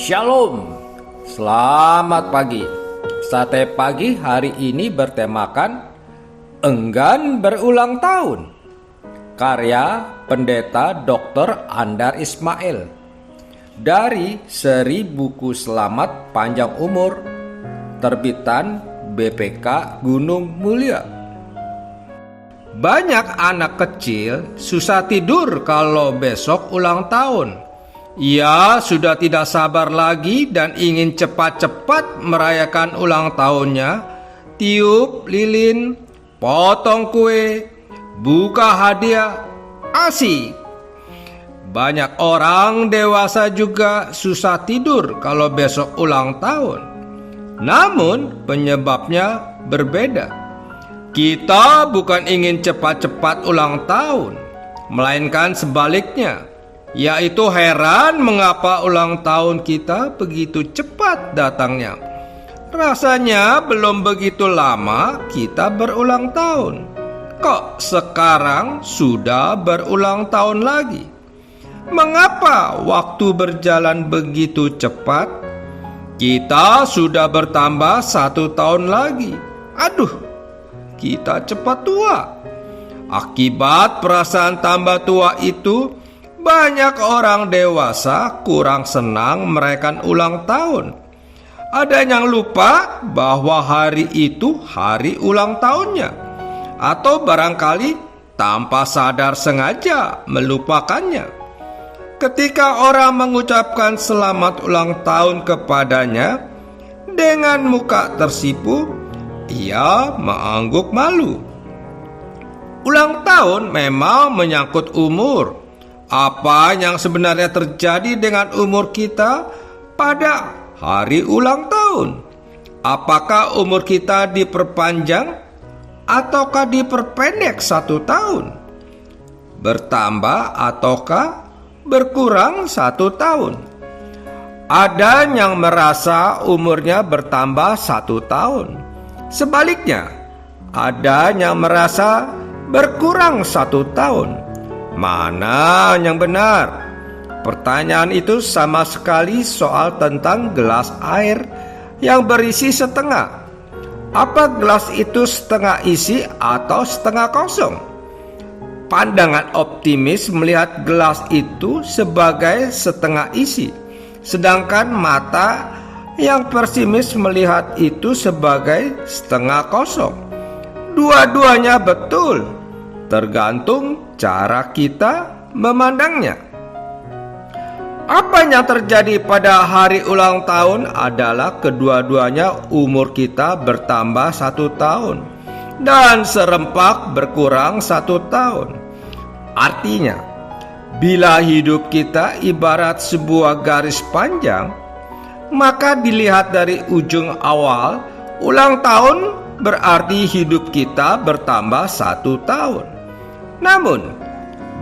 Shalom, selamat pagi. Sate pagi hari ini bertemakan Enggan berulang tahun. Karya Pendeta Dr. Andar Ismail dari seri buku Selamat Panjang Umur, terbitan BPK Gunung Mulia. Banyak anak kecil susah tidur kalau besok ulang tahun. Ia sudah tidak sabar lagi dan ingin cepat-cepat merayakan ulang tahunnya. Tiup lilin, potong kue, buka hadiah, asik. Banyak orang dewasa juga susah tidur kalau besok ulang tahun. Namun penyebabnya berbeda. Kita bukan ingin cepat-cepat ulang tahun, melainkan sebaliknya, yaitu heran mengapa ulang tahun kita begitu cepat datangnya. Rasanya belum begitu lama kita berulang tahun. Kok sekarang sudah berulang tahun lagi? Mengapa waktu berjalan begitu cepat? Kita sudah bertambah 1 tahun lagi. Aduh, kita cepat tua. Akibat perasaan tambah tua itu, banyak orang dewasa kurang senang merayakan ulang tahun. Ada yang lupa bahwa hari itu hari ulang tahunnya, atau barangkali tanpa sadar sengaja melupakannya. Ketika orang mengucapkan selamat ulang tahun kepadanya dengan muka tersipu, ia mengangguk malu. Ulang tahun memang menyangkut umur. Apa yang sebenarnya terjadi dengan umur kita pada hari ulang tahun? Apakah umur kita diperpanjang ataukah diperpendek 1 tahun? Bertambah ataukah berkurang 1 tahun? Ada yang merasa umurnya bertambah 1 tahun. Sebaliknya, ada yang merasa berkurang 1 tahun. Mana yang benar? Pertanyaan itu sama sekali soal tentang gelas air yang berisi setengah. Apa gelas itu setengah isi atau setengah kosong? Pandangan optimis melihat gelas itu sebagai setengah isi, sedangkan mata yang pesimis melihat itu sebagai setengah kosong. Dua-duanya betul, tergantung cara kita memandangnya. Apa yang terjadi pada hari ulang tahun adalah kedua-duanya umur kita bertambah 1 tahun dan serempak berkurang 1 tahun. Artinya, bila hidup kita ibarat sebuah garis panjang, maka dilihat dari ujung awal ulang tahun berarti hidup kita bertambah 1 tahun. Namun,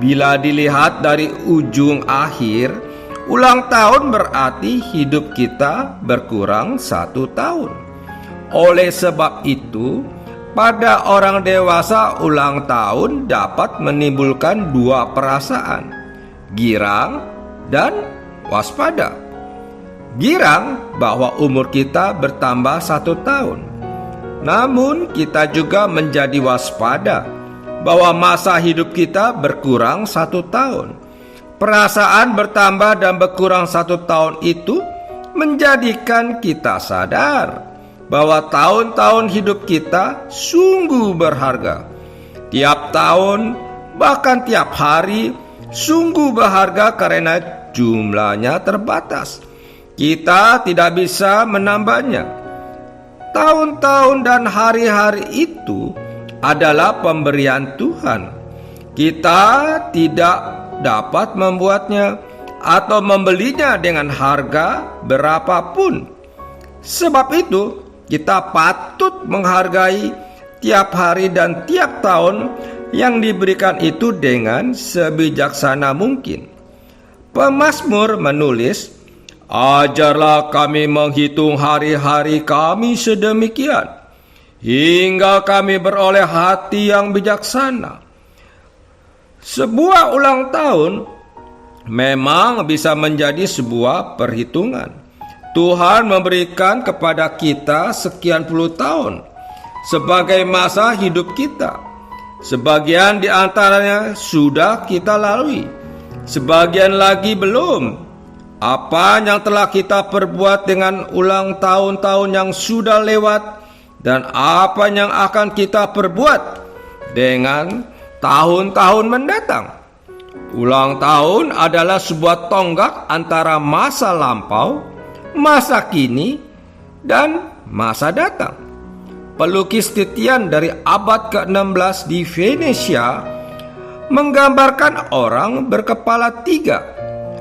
bila dilihat dari ujung akhir, ulang tahun berarti hidup kita berkurang 1 tahun. Oleh sebab itu, pada orang dewasa ulang tahun dapat menimbulkan 2 perasaan, girang dan waspada. Girang bahwa umur kita bertambah 1 tahun. Namun kita juga menjadi waspada bahwa masa hidup kita berkurang 1 tahun. Perasaan bertambah dan berkurang 1 tahun itu menjadikan kita sadar bahwa tahun-tahun hidup kita sungguh berharga. Tiap tahun, bahkan tiap hari, sungguh berharga karena jumlahnya terbatas. Kita tidak bisa menambahnya. Tahun-tahun dan hari-hari itu adalah pemberian Tuhan. Kita tidak dapat membuatnya atau membelinya dengan harga berapapun. Sebab itu, kita patut menghargai tiap hari dan tiap tahun yang diberikan itu dengan sebijaksana mungkin. Pemazmur menulis, "Ajarlah kami menghitung hari-hari kami sedemikian, hingga kami beroleh hati yang bijaksana." Sebuah ulang tahun memang bisa menjadi sebuah perhitungan. Tuhan memberikan kepada kita sekian puluh tahun sebagai masa hidup kita. Sebagian di antaranya sudah kita lalui, sebagian lagi belum. Apa yang telah kita perbuat dengan ulang tahun-tahun yang sudah lewat, dan apa yang akan kita perbuat dengan tahun-tahun mendatang. Ulang tahun adalah sebuah tonggak antara masa lampau, masa kini, dan masa datang. Pelukis Titian dari abad ke-16 di Venesia menggambarkan orang berkepala tiga.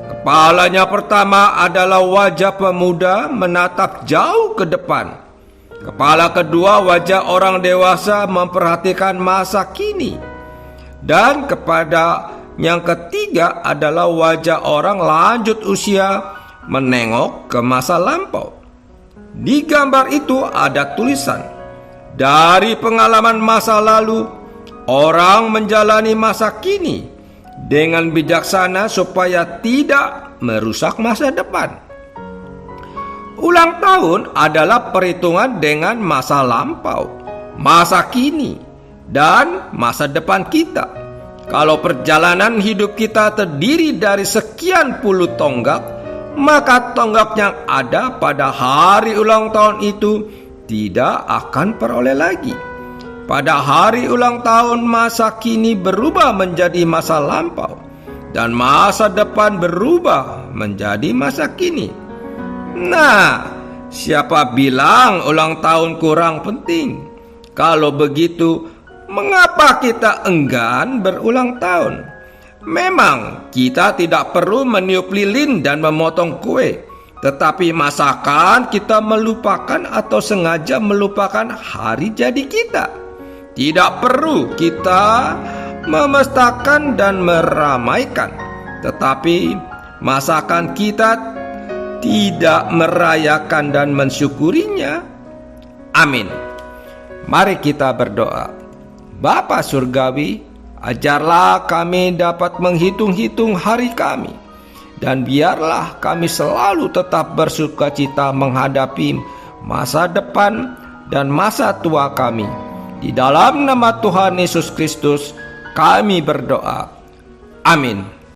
Kepalanya pertama adalah wajah pemuda menatap jauh ke depan. Kepala kedua wajah orang dewasa memperhatikan masa kini. Dan kepada yang ketiga adalah wajah orang lanjut usia menengok ke masa lampau. Di gambar itu ada tulisan, dari pengalaman masa lalu, orang menjalani masa kini dengan bijaksana supaya tidak merusak masa depan. Ulang tahun adalah perhitungan dengan masa lampau, masa kini, dan masa depan kita. Kalau perjalanan hidup kita terdiri dari sekian puluh tonggak, maka tonggak yang ada pada hari ulang tahun itu tidak akan peroleh lagi. Pada hari ulang tahun, masa kini berubah menjadi masa lampau, dan masa depan berubah menjadi masa kini. Nah, siapa bilang ulang tahun kurang penting? Kalau begitu, mengapa kita enggan berulang tahun? Memang kita tidak perlu meniup lilin dan memotong kue, tetapi masakan kita melupakan atau sengaja melupakan hari jadi kita. Tidak perlu kita memestakan dan meramaikan, tetapi masakan kita tidak merayakan dan mensyukurinya. Amin. Mari kita berdoa. Bapa Surgawi, ajarlah kami dapat menghitung-hitung hari kami, dan biarlah kami selalu tetap bersukacita menghadapi masa depan dan masa tua kami. Di dalam nama Tuhan Yesus Kristus kami berdoa. Amin.